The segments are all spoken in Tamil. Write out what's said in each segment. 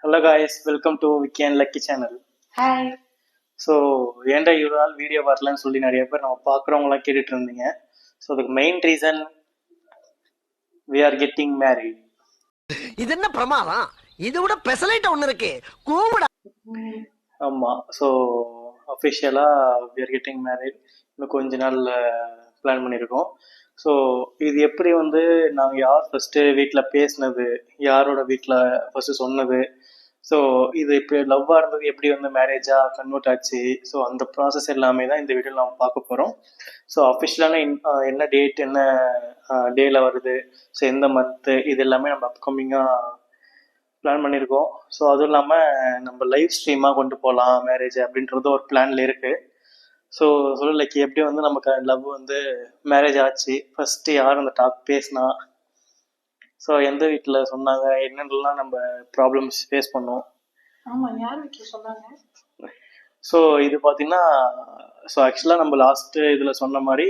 Hello guys, welcome to Vicky and lucky channel. Hi. So ஏன்டா இவ்வளோ நாள் வீடியோ வரலன்னு சொல்லி நிறைய பேர் நம்ம பார்க்குறவங்களாம் கேட்டுட்டு இருந்தீங்க. ஸோ அதுக்கு main reason we are getting married. இது என்ன பிரமாதம்? இது விட பெசலைட் ஒன்று இருக்கு, கூவிடா. ஆமாம், ஸோ அஃபிஷியலாக வி ஆர் கெட்டிங் மேரிட் இன்னும் கொஞ்ச நாள் பிளான் பண்ணியிருக்கோம். ஸோ இது எப்படி வந்து நாங்கள் யார் ஃபஸ்ட்டு வீட்டில் பேசினது, யாரோட வீட்டில் ஃபஸ்ட்டு சொன்னது, ஸோ இது இப்போ லவ்வாக இருந்தது எப்படி வந்து மேரேஜாக கன்வெர்ட் ஆச்சு, ஸோ அந்த ப்ராசஸ் எல்லாமே தான் இந்த வீடியோவில் நம்ம பார்க்க போகிறோம். ஸோ அஃபிஷியலான என்ன டேட், என்ன டேயில் வருது, ஸோ எந்த மந்த்து, இது எல்லாமே நம்ம அப்கமிங்காக பிளான் பண்ணியிருக்கோம். ஸோ அதுவும் இல்லாமல் நம்ம லைவ் ஸ்ட்ரீமாக கொண்டு போகலாம் மேரேஜ் அப்படின்றது ஒரு பிளானில் இருக்குது. ஸோ சொல்லலைக்கு எப்படி வந்து நமக்கு லவ் வந்து மேரேஜ் ஆச்சு, ஃபஸ்ட்டு யார் அந்த டாக் பேசினா, ஸோ எந்த வீட்டில் சொன்னாங்க, என்னென்னலாம் நம்ம ப்ராப்ளம்ஸ் ஃபேஸ் பண்ணோம். ஆமாம், யார் வீட்டில் சொன்னாங்க. ஸோ இது பார்த்தீங்கன்னா, ஸோ ஆக்சுவலாக நம்ம லாஸ்ட்டு இதில் சொன்ன மாதிரி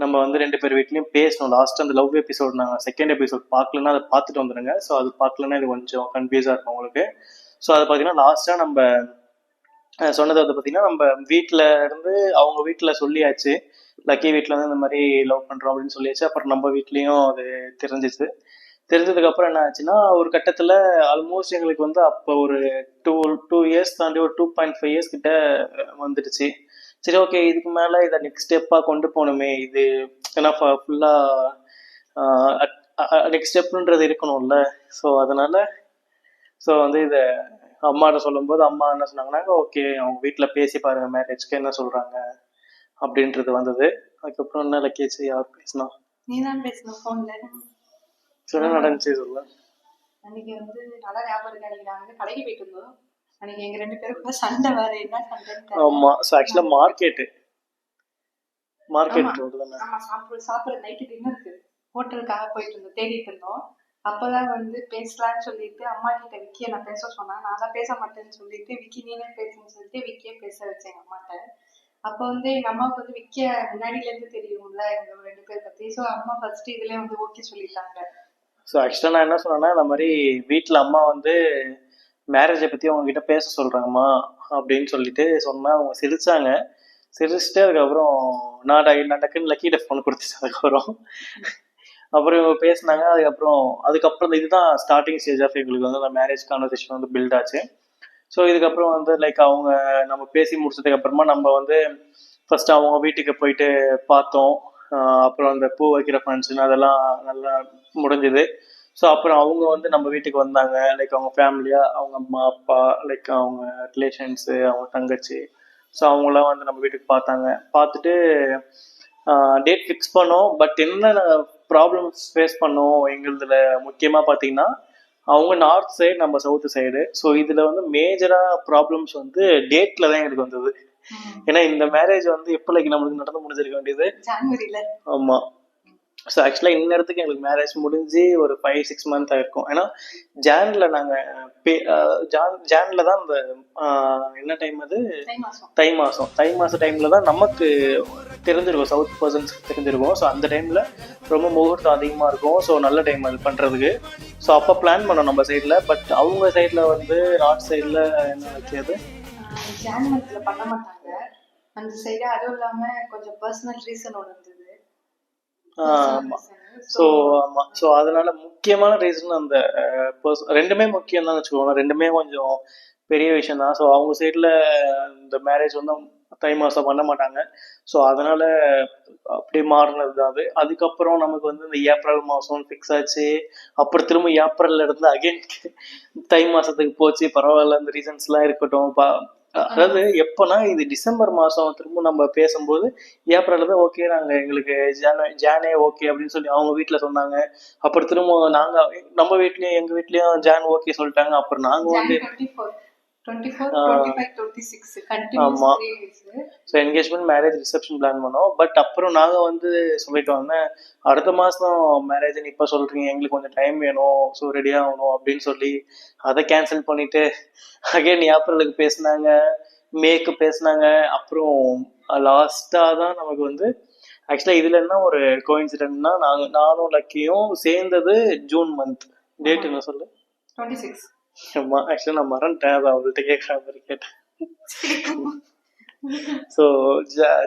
நம்ம வந்து 2 பேர் வீட்லேயும் பேசணும். லாஸ்ட்டு அந்த லவ் எபிசோட் நாங்கள் செகண்ட் எபிசோட் பார்க்கலன்னா அதை பார்த்துட்டு வந்துடுங்க. ஸோ அது பார்க்கலன்னா இது கொஞ்சம் கன்ஃபியூஸாக இருக்கும் உங்களுக்கு. ஸோ அது பார்த்தீங்கன்னா லாஸ்ட்டாக நம்ம சொன்னது வந்து பார்த்தீங்கன்னா, நம்ம வீட்டில் இருந்து அவங்க வீட்டில் சொல்லியாச்சு, லக்கி வீட்டில் வந்து இந்த மாதிரி லவ் பண்ணுறோம் அப்படின்னு சொல்லியாச்சு. அப்புறம் நம்ம வீட்லேயும் அது தெரிஞ்சிச்சு. தெரிஞ்சதுக்கப்புறம் என்ன ஆச்சுன்னா, ஒரு கட்டத்தில் ஆல்மோஸ்ட் எங்களுக்கு வந்து அப்போ ஒரு டூ இயர்ஸ் தாண்டி ஒரு 2.5 இயர்ஸ் கிட்ட வந்துடுச்சு. சரி, ஓகே, இதுக்கு மேலே இதை நெக்ஸ்ட் ஸ்டெப்பாக கொண்டு போகணுமே, இது ஏன்னா ஃபுல்லாக நெக்ஸ்ட் ஸ்டெப்புன்றது இருக்கணும்ல. ஸோ அதனால் ஸோ வந்து இதை அம்மாட்ட சொல்லும்போது அம்மா என்ன சொன்னாங்கன்னா, ஓகே அவங்க வீட்டில் பேசி பாருங்கள் மேரேஜ்க்கு என்ன சொல்கிறாங்க அப்படின்றது வந்தது. அதுக்கப்புறம் என்ன லக்கேஜ் யார் பேசினா? நீ தான் பேசணும் ஃபோனில். என்ன நடந்துச்சு சொல்ல. அன்னைக்கு வந்து நல்லா ஞாபகம் இருக்கு. அன்னைக்கு நாங்கள் வந்து கடைக்கு போயிட்டு இருந்தோம். அன்னைக்கு எங்கள் 2 பேருக்குள்ள சண்டை வேறு. என்ன சண்டைன்னு? ஆமாம், ஸோ ஆக்சுவலாக மார்க்கெட் ரோடு தானே. ஆமாம், சாப்பிட்ற நைட்டு டின்னருக்கு ஹோட்டலுக்காக போயிட்டு இருந்தோம், தேடிட்டு இருந்தோம். அப்போதான் வந்து பேசலான்னு சொல்லிட்டு அம்மா கிட்ட விக்கியை நான் பேச சொன்னேன். நான் தான் பேச மாட்டேன்னு சொல்லிட்டு விக்கி நீனே பேசுன்னு சொல்லிட்டு விக்கியை பேச வச்சேன் எங்கள் அம்மாட்ட. அப்போ வந்து எங்கள் அம்மாவுக்கு வந்து விக்கிய முன்னாடியிலேருந்து தெரியும்ல எங்கள் 2 பேர் பற்றி. ஸோ அம்மா ஃபர்ஸ்ட் இதுலேயே வந்து ஓகே சொல்லிட்டாங்க. ஸோ ஆக்சுவலாக நான் என்ன சொன்னேன்னா, இந்த மாதிரி வீட்டில் அம்மா வந்து மேரேஜை பற்றி அவங்ககிட்ட பேச சொல்கிறாங்கம்மா அப்படின்னு சொல்லிட்டு சொன்னால் அவங்க சிரிச்சாங்க. சிரிச்சுட்டு அதுக்கப்புறம் நான் டக்குன்னு லக்கிட்ட ஃபோன் கொடுத்துச்சு. அப்புறம் இவங்க பேசினாங்க. அதுக்கப்புறம் இதுதான் ஸ்டார்டிங் ஸ்டேஜ் ஆஃப் எங்களுக்கு வந்து அந்த மேரேஜ் கான்வர்சேஷன் வந்து பில்ட் ஆச்சு. ஸோ இதுக்கப்புறம் வந்து லைக் அவங்க நம்ம பேசி முடிச்சதுக்கு அப்புறமா நம்ம வந்து ஃபர்ஸ்ட் அவங்க வீட்டுக்கு போயிட்டு பார்த்தோம். அப்புறம் அந்த பூ வைக்கிற ஃபங்க்ஷன் அதெல்லாம் நல்லா முடிஞ்சுது. ஸோ அப்புறம் அவங்க வந்து நம்ம வீட்டுக்கு வந்தாங்க. லைக் அவங்க ஃபேமிலியாக, அவங்க அம்மா அப்பா, லைக் அவங்க ரிலேஷன்ஸு, அவங்க தங்கச்சி, ஸோ அவங்களாம் வந்து நம்ம வீட்டுக்கு பார்த்துட்டு டேட் ஃபிக்ஸ் பண்ணோம். பட் என்ன ப்ராப்ளம்ஸ் ஃபேஸ் பண்ணோம் எங்களுதுல முக்கியமாக பார்த்தீங்கன்னா, அவங்க நார்த் சைடு, நம்ம சவுத் சைடு. ஸோ இதில் வந்து மேஜராக ப்ராப்ளம்ஸ் வந்து டேட்டில் தான் எங்களுக்கு வந்தது. ஏன்னா இந்த மேரேஜ் வந்து எப்போ லைக் நம்மளுக்கு நடந்து முடிஞ்சிருக்க வேண்டியது ஜனவரியில். ஆமாம். ஸோ ஆக்சுவலாக இந்நேரத்துக்கு எங்களுக்கு மேரேஜ் முடிஞ்சு ஒரு 5-6 மந்த் ஆயிருக்கும். ஏன்னா ஜானில் ஜானில் தான் இந்த என்ன டைம் அது, தை மாதம் டைமில் தான் நமக்கு தெரிஞ்சிருக்கும், சவுத் பர்சன்ஸ்க்கு தெரிஞ்சிருக்கும். ஸோ அந்த டைமில் ரொம்ப முகூர்த்தம் அதிகமாக இருக்கும். ஸோ நல்ல டைம் அது பண்ணுறதுக்கு. ஸோ அப்போ பிளான் பண்ணோம் நம்ம சைடில். பட் அவங்க சைடில் வந்து நார்த் சைடில் என்ன வைக்கிறது, ஜான் மந்த்ல பண்ண மாட்டாங்க அந்த சைடு. அதுவும் இல்லாமல் கொஞ்சம் பர்சனல் ரீசன் ஒன்று இருந்தது. ஆமாம். ஸோ ஆமாம், ஸோ அதனால முக்கியமான ரீசன் அந்த ரெண்டுமே முக்கியம் தான் வச்சுக்கோங்க. ரெண்டுமே கொஞ்சம் பெரிய விஷயம் தான். ஸோ அவங்க சைடில் இந்த மேரேஜ் வந்து தை மாதம் பண்ண மாட்டாங்க. ஸோ அதனால அப்படி மாறினது தான் அது. அதுக்கப்புறம் நமக்கு வந்து இந்த ஏப்ரல் மாதம் ஃபிக்ஸ் ஆச்சு. அப்புறம் திரும்ப ஏப்ரல்ல இருந்து அகைன் தை மாதத்துக்கு போச்சு. பரவாயில்ல, அந்த ரீசன்ஸ்லாம் இருக்கட்டும். அதாவது எப்போனா இது டிசம்பர் மாதம் திரும்ப நம்ம பேசும்போது ஏப்ரலில் தான் ஓகே, நாங்கள் எங்களுக்கு ஜானே ஓகே அப்படின்னு சொல்லி அவங்க வீட்டில் சொன்னாங்க. அப்புறம் திரும்ப நாங்கள் நம்ம வீட்லேயும் எங்கள் வீட்லேயும் ஜான் ஓகே சொல்லிட்டாங்க. அப்புறம் நாங்கள் வந்து ஆமாம், so engagement, marriage, reception plan பண்ணோம். பட் அப்புறம் நாங்கள் வந்து சொல்லிட்டு வந்தேன், அடுத்த மாதம் மேரேஜ்னு இப்போ சொல்கிறீங்க, எங்களுக்கு கொஞ்சம் டைம் வேணும், ஸோ ரெடி ஆகணும் அப்படின்னு சொல்லி அதை கேன்சல் பண்ணிவிட்டு அகைன் ஏப்ரலுக்கு பேசினாங்க, மேக்கு பேசினாங்க. அப்புறம் லாஸ்ட்டாக தான் நமக்கு வந்து ஆக்சுவலாக இதில் என்ன ஒரு கோயின்சிடென்ட்னா, நானும் லக்கியும் சேர்ந்தது ஜூன் மந்த். டேட் என்ன சொல்லு? 26. ஆமா, ஆக்சுவலா நான் மறந்துட்டேன். அதை அவள்கிட்ட கேட்குற மாதிரி கேட்டேன். ஸோ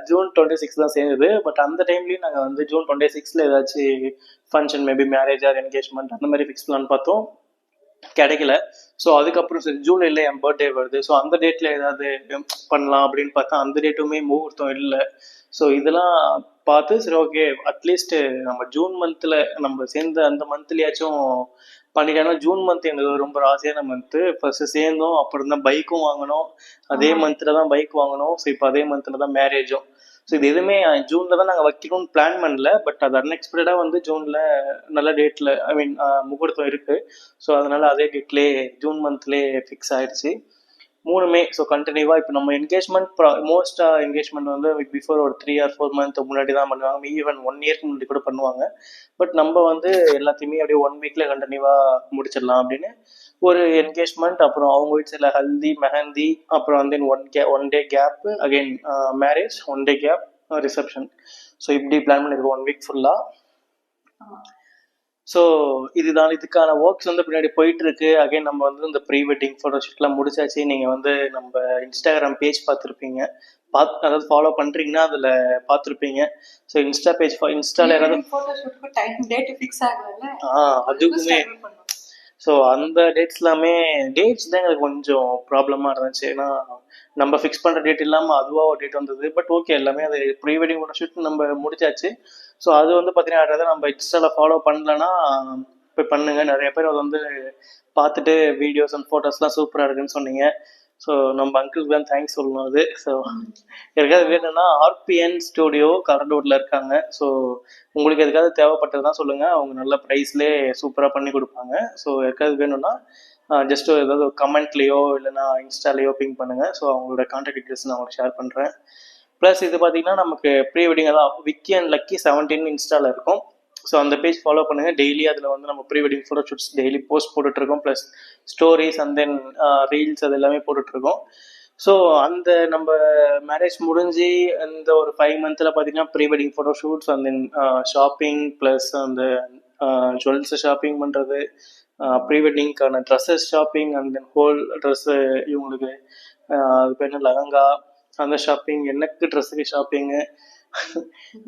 ஜூன் 26 தான் சேர்ந்தது. பட் அந்த டைம்லயும் நாங்கள் வந்து ஜூன் 26ல ஏதாச்சும் function, maybe marriage or engagement அந்த மாதிரி ஃபிக்ஸ் பண்ணலான்னு பார்த்தோம், கிடைக்கல. ஸோ அதுக்கப்புறம் சரி ஜூலைல என் பர்த்டே வருது, ஸோ அந்த டேட்ல ஏதாவது பண்ணலாம் அப்படின்னு பார்த்தா அந்த டேட்டுமே முகூர்த்தம் இல்லை. ஸோ இதெல்லாம் பார்த்து சரி ஓகே, அட்லீஸ்ட் நம்ம ஜூன் மந்த்ல நம்ம சேர்ந்த அந்த மந்த்லயாச்சும் பண்ணிட்டோம்னா. ஜூன் மந்த் எங்களுக்கு ரொம்ப ஆசையான மந்த்து. ஃபர்ஸ்ட் சேர்ந்தோம், அப்புறம் தான் பைக்கும் வாங்கினோம். அதே ஆமா. மந்த்ல தான் பைக் வாங்கினோம். ஸோ இப்போ அதே மந்த்ல தான் மேரேஜும். ஸோ இது எதுவுமே ஜூன்ல தான் நாங்கள் வைக்கணும்னு பிளான் பண்ணல. பட் அது அன்எக்ஸ்பெக்டடா வந்து ஜூன்ல நல்ல டேட்ல, ஐ மீன் முகூர்த்தம் இருக்கு. ஸோ அதனால அதே டேட்லேயே ஜூன் மந்த்லேயே ஃபிக்ஸ் ஆயிடுச்சு மூணுமே. ஸோ கண்டினியூவா இப்போ நம்ம என்கேஜ்மெண்ட் மோஸ்டா என்கேஜ்மெண்ட் வந்து பிஃபோர் ஒரு 3 or 4 month முன்னாடி தான் பண்ணுவாங்க, ஈவன் 1 yearக்கு முன்னாடி கூட பண்ணுவாங்க. பட் நம்ம வந்து எல்லாத்தையுமே அப்படியே 1 weekல கண்டினியூவா முடிச்சிடலாம் அப்படின்னு ஒரு என்கேஜ்மெண்ட், அப்புறம் அவங்க வீட்டு சில ஹல்தி மெஹந்தி, அப்புறம் வந்து one day gap, again marriage, 1 day gap, reception. So இப்படி பிளான் பண்ணியிருக்கோம் 1 week ஃபுல்லா. ஆமா. ஸோ இதுதான் இதுக்கான ஒர்க்ஸ் வந்து பின்னாடி போயிட்டு இருக்கு. அகைன் நம்ம வந்து இந்த ப்ரீ வெட்டிங் ஃபோட்டோஷூட்லாம் முடிச்சாச்சு. நீங்கள் வந்து நம்ம இன்ஸ்டாகிராம் பேஜ் பார்த்துருப்பீங்க, அதாவது ஃபாலோ பண்ணுறீங்கன்னா அதில் பார்த்துருப்பீங்க. ஸோ இன்ஸ்டா பேஜ், இன்ஸ்டாவில் யாராவது ஃபோட்டோஷூட்க்கு டைம் டேட் ஃபிக்ஸ் ஆகல. அதுக்குமே ஸோ அந்த டேட்ஸ் எல்லாமே டேட்ஸ் தான் எங்களுக்கு கொஞ்சம் ப்ராப்ளமாக இருந்துச்சு. ஏன்னா நம்ம ஃபிக்ஸ் பண்ணுற டேட் இல்லாமல் அதுவாக ஒரு டேட் வந்தது. பட் ஓகே, எல்லாமே அது ப்ரீ வெட்டிங் ஃபோட்டோ ஷூட் நம்ம முடிச்சாச்சு. ஸோ அது வந்து பார்த்தீங்கன்னா யாராவது நம்ம இன்ஸ்டாவில் ஃபாலோ பண்ணலன்னா போய் பண்ணுங்க. நிறைய பேர் அதை வந்து பார்த்துட்டு வீடியோஸ் அண்ட் ஃபோட்டோஸ்லாம் சூப்பராக இருக்குன்னு சொன்னீங்க. ஸோ நம்ம அங்கிளுக்கு தான் தேங்க்ஸ் சொல்லணும் அது. ஸோ யாருக்காவது வேணும்னா ஆர்பிஎன் ஸ்டுடியோ கடலூரில் இருக்காங்க. ஸோ உங்களுக்கு எதுக்காவது தேவைப்பட்டது தான் சொல்லுங்கள், அவங்க நல்ல ப்ரைஸ்லேயே சூப்பராக பண்ணி கொடுப்பாங்க. ஸோ யாருக்காவது வேணும்னா ஜஸ்ட் ஏதாவது கமெண்ட்லேயோ இல்லைனா இன்ஸ்டாலேயோ பிங் பண்ணுங்கள். ஸோ அவங்களோட கான்டாக்ட் டீட்டெயில்ஸ் நான் உங்களுக்கு ஷேர் பண்ணுறேன். ப்ளஸ் இது பார்த்தீங்கன்னா நமக்கு ப்ரீ வெட்டிங் தான் விக்கி அண்ட் லக்கி 17 இன்ஸ்டாவில் இருக்கும். ஸோ அந்த பேஜ் ஃபாலோ பண்ணுங்கள். டெய்லி அதில் வந்து நம்ம pre wedding photo shoots daily post போட்டுட்ருக்கோம். Plus stories and then reels அது எல்லாமே போட்டுட்ருக்கோம். ஸோ அந்த நம்ம மேரேஜ் முடிஞ்சு அந்த ஒரு 5 monthல பார்த்தீங்கன்னா pre wedding photo shoots and then shopping, plus அந்த ஜுவல்ஸை ஷாப்பிங் பண்ணுறது, ப்ரீ வெட்டிங்க்கான dresses shopping, and then whole dress இவங்களுக்கு அது பேர் என்ன லெஹங்கா அந்த ஷாப்பிங், எனக்கு ட்ரெஸ்ஸுக்கு ஷாப்பிங்கு,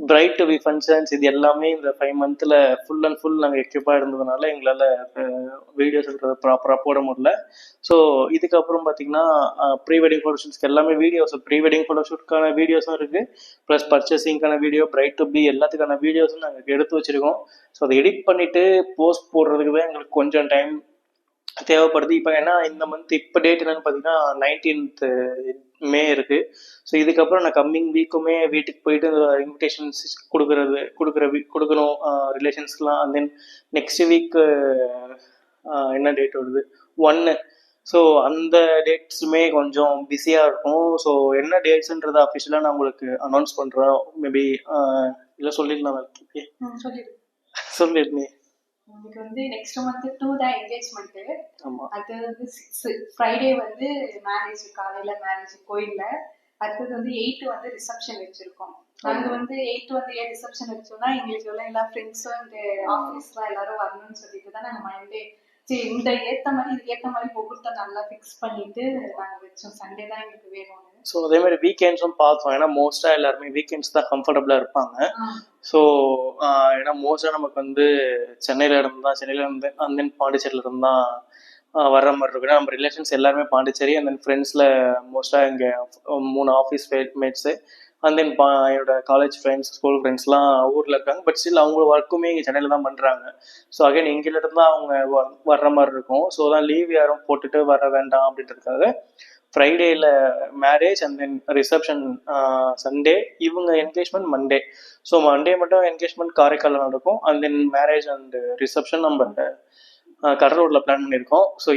பிரைட் டு பி ஃபங்க்ஷன்ஸ், இது எல்லாமே இந்த 5 monthல ஃபுல் அண்ட் ஃபுல் நாங்கள் எக்யூப்பாக இருந்ததுனால எங்களால் வீடியோஸ் எடுக்கிறத ப்ராப்பராக போட முடியல. ஸோ இதுக்கப்புறம் பார்த்தீங்கன்னா ப்ரீ வெட்டிங் ஃபோட்டோ ஷூட்ஸ்க்கு எல்லாமே வீடியோஸ், ப்ரீ வெட்டிங் ஃபோட்டோ ஷூட்க்கான வீடியோஸும் இருக்குது, ப்ளஸ் பர்ச்சேசிங்க்கான வீடியோ, பிரைட் டு பி எல்லாத்துக்கான வீடியோஸும் நாங்கள் எடுத்து வச்சுருக்கோம். ஸோ அதை எடிட் பண்ணிவிட்டு போஸ்ட் போடுறதுக்கு தான் எங்களுக்கு கொஞ்சம் டைம் தேவைப்படுது. இப்போ ஏன்னா இந்த மந்த் இப்போ டேட் என்னன்னு பார்த்தீங்கன்னா 19th May இருக்கு. ஸோ இதுக்கப்புறம் நான் கம்மிங் வீக்குமே வீட்டுக்கு போயிட்டு இன்விடேஷன்ஸ் கொடுக்கணும் ரிலேஷன்ஸ்க்குலாம். அண்ட் தென் நெக்ஸ்ட் வீக் என்ன டேட் வருது 1. ஸோ அந்த டேட்ஸுமே கொஞ்சம் பிஸியாக இருக்கும். ஸோ என்ன டேட்ஸுன்றதை அஃபிஷியலாக நான் உங்களுக்கு அனௌன்ஸ் பண்ணுறேன். மேபி இல்லை சொல்லிடலாம். சொல்லிடுனே. எனக்கு வந்து நெக்ஸ்ட் மந்த் 2 தான் என்கேஜ்மெண்ட். ஆமா, அது வந்து 6 ஃப்ரைடே வந்து மேரேஜ், காலையில மேரேஜ் கோயில்ல. அடுத்தது வந்து 8 வந்து ரிசப்ஷன் வச்சிருக்கோம். நாங்க வந்து 8 வந்து ஏன் ரிசப்ஷன் வச்சோம்னா எங்களுக்கு எல்லாம் எல்லா ஃப்ரெண்ட்ஸும் இந்த ஆஃபீஸ்ல எல்லாரும் வரணும்னு சொல்லிட்டு தான் நாங்க மைண்டே சரி இந்த இதுக்கு ஏத்த மாதிரி முகூர்த்தம் நல்லா ஃபிக்ஸ் பண்ணிட்டு நாங்க வச்சோம். சண்டே தான் எங்களுக்கு வேணும்னு. ஸோ அதே மாதிரி வீக்கெண்ட்ஸும் பார்த்தோம். ஏன்னா மோஸ்ட்டாக எல்லாருமே வீக்கெண்ட்ஸ் தான் கம்ஃபர்டபுளாக இருப்பாங்க. ஸோ ஏன்னா மோஸ்ட்டாக நமக்கு வந்து சென்னையில் இருந்து அண்ட் தென் பாண்டிச்சேரியில் இருந்து தான் வர்ற மாதிரி இருக்கும். ஏன்னா நம்ம ரிலேஷன்ஸ் எல்லாருமே பாண்டிச்சேரி, அண்ட் தென் ஃப்ரெண்ட்ஸில் மோஸ்ட்டாக இங்கே 3 ஆஃபீஸ் மேட்ஸு, அண்ட் தென் என்னோட காலேஜ் ஃப்ரெண்ட்ஸ், ஸ்கூல் ஃப்ரெண்ட்ஸ்லாம் ஊரில் இருக்காங்க. பட் ஸ்டில் அவங்க ஒர்க்குமே இங்கே சென்னையில் தான் பண்ணுறாங்க. ஸோ அகைன் இங்கிலிருந்து தான் அவங்க வர்ற மாதிரி இருக்கும். ஸோ தான் லீவ் யாரும் போட்டுட்டு வர வேண்டாம் அப்படின்றதுக்காக ஃப்ரைடேயில் marriage and then reception Sunday, இவங்க என்கேஜ்மெண்ட் மண்டே. ஸோ மண்டே மட்டும் என்கேஜ்மெண்ட் காரைக்காலில் நடக்கும், and then marriage and reception நம்ம கடலூரில் பிளான் பண்ணியிருக்கோம். ஸோ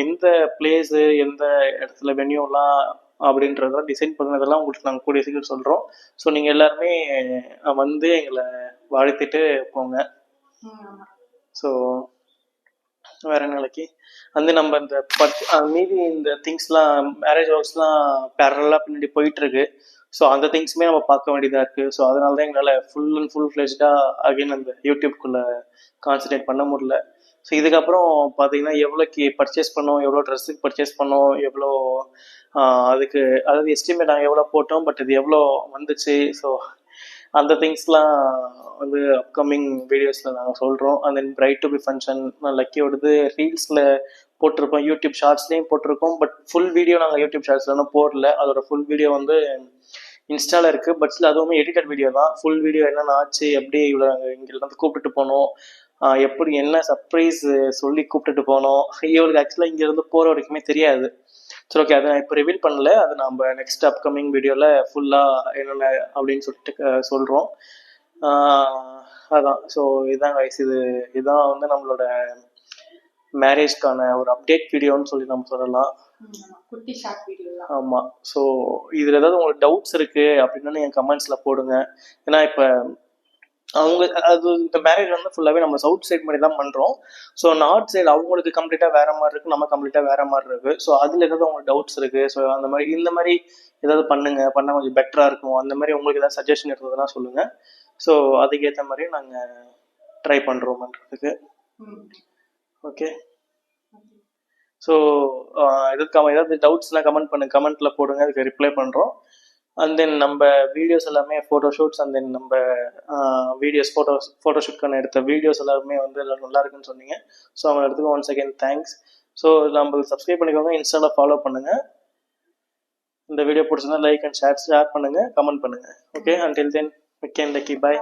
எந்த பிளேஸு, எந்த இடத்துல வென்யூலாம் அப்படின்றதெல்லாம் டிசைன் பண்ணதெல்லாம் உங்களுக்கு நாங்கள் கூடிய சீக்கிரம் சொல்கிறோம். ஸோ நீங்கள் எல்லாருமே வந்து எங்களை வாழ்த்திட்டு போங்க. ஸோ வேற நாளைக்கு வந்து நம்ம இந்த மீதி இந்த திங்ஸ்லாம் மேரேஜ் ஒர்க்ஸ்லாம் பேரலாக பின்னாடி போயிட்டுருக்கு. ஸோ அந்த திங்ஸுமே நம்ம பார்க்க வேண்டியதாக இருக்குது. ஸோ அதனால தான் எங்களால் ஃபுல் ஃப்ளெஜ்டாக அகைன் அந்த யூடியூப்குள்ளே கான்சன்ட்ரேட் பண்ண முடியல. ஸோ இதுக்கப்புறம் பார்த்தீங்கன்னா எவ்வளோக்கு பர்ச்சேஸ் பண்ணோம், எவ்வளோ ட்ரெஸ்ஸுக்கு பர்ச்சேஸ் பண்ணோம், எவ்வளோ அதுக்கு அதாவது எஸ்டிமேட் நாங்கள் எவ்வளோ போட்டோம், பட் இது எவ்வளோ வந்துச்சு. ஸோ அந்த திங்ஸ்லாம் வந்து அப்கமிங் வீடியோஸில் நாங்கள் சொல்கிறோம். And then bride to be function நான் லக்கியோடது ரீல்ஸில் போட்டிருப்போம், யூடியூப் ஷார்ட்ஸ்லேயும் போட்டிருக்கோம். பட் ஃபுல் வீடியோ நாங்கள் யூடியூப் ஷார்ட்ஸ்லாம் போடல. அதோட ஃபுல் வீடியோ வந்து இன்ஸ்டாவில் இருக்குது. பட் ஸ்டில் அதுவுமே எடிட்டட் வீடியோ தான். ஃபுல் வீடியோ என்னென்ன ஆச்சு, எப்படி இவ்வளோ இங்கிருந்து கூப்பிட்டுட்டு போனோம், எப்படி என்ன சர்ப்ரைஸ் சொல்லி கூப்பிட்டுட்டு போனோம், இவளுக்கு ஆக்சுவலாக இங்கேருந்து போகிற வரைக்குமே தெரியாது. சரி, ஓகே, அதை நான் இப்போ ரிவீல் பண்ணல. அது நம்ம நெக்ஸ்ட் அப்கமிங் வீடியோவில் ஃபுல்லாக என்னென்ன அப்படின்னு சொல்லிட்டு சொல்கிறோம். அதான். ஸோ இதுதான் கைஸ், இதுதான் வந்து நம்மளோட மேரேஜ்க்கான ஒரு அப்டேட் வீடியோன்னு சொல்லி நம்ம சொல்லலாம். குட்டி ஷார்ட் வீடியோ தான். ஆமாம். ஸோ இதில் ஏதாவது உங்களுக்கு டவுட்ஸ் இருக்குது அப்படின்னா நீங்கள் கமெண்ட்ஸில் போடுங்க. ஏன்னா இப்போ அவங்க அது இந்த மேரேஜ் வந்து ஃபுல்லாகவே நம்ம சவுத் சைட் மாதிரி தான் பண்ணுறோம். ஸோ நார்த் சைடு அவங்களுக்கு கம்ப்ளீட்டாக வேறு மாதிரி இருக்குது, நம்ம கம்ப்ளீட்டாக வேறு மாதிரி இருக்குது. ஸோ அதில் ஏதாவது உங்களுக்கு டவுட்ஸ் இருக்குது, ஸோ அந்த மாதிரி இந்த மாதிரி ஏதாவது பண்ணால் கொஞ்சம் பெட்டராக இருக்கும், அந்த மாதிரி உங்களுக்கு ஏதாவது சஜஷன் இருந்ததுன்னா சொல்லுங்கள். ஸோ அதுக்கேற்ற மாதிரி நாங்கள் ட்ரை பண்ணுறோம் பண்ணுறதுக்கு. ஓகே. ஸோ ஏதாவது டவுட்ஸ்லாம் கமெண்ட்டில் போடுங்க, அதுக்கு ரிப்ளை பண்ணுறோம். அண்ட் தென் நம்ம வீடியோஸ் எல்லாமே ஃபோட்டோஷூட்ஸ் அண்ட் தென் நம்ம வீடியோஸ் ஃபோட்டோஷூட்கான எடுத்த வீடியோஸ் எல்லாருமே வந்து எல்லோரும் நல்லா இருக்குன்னு சொன்னீங்க. ஸோ அவங்க இடத்துக்கு ஒன்ஸ் அகேன் தேங்க்ஸ். ஸோ நம்ம சப்ஸ்கிரைப் பண்ணிக்கோங்க, இன்ஸ்டாவில் ஃபாலோ பண்ணுங்கள். இந்த வீடியோ பிடிச்சிருந்தா லைக் அண்ட் ஷேர் பண்ணுங்கள், கமெண்ட் பண்ணுங்கள். Okay, until then, okay, lucky, பாய்.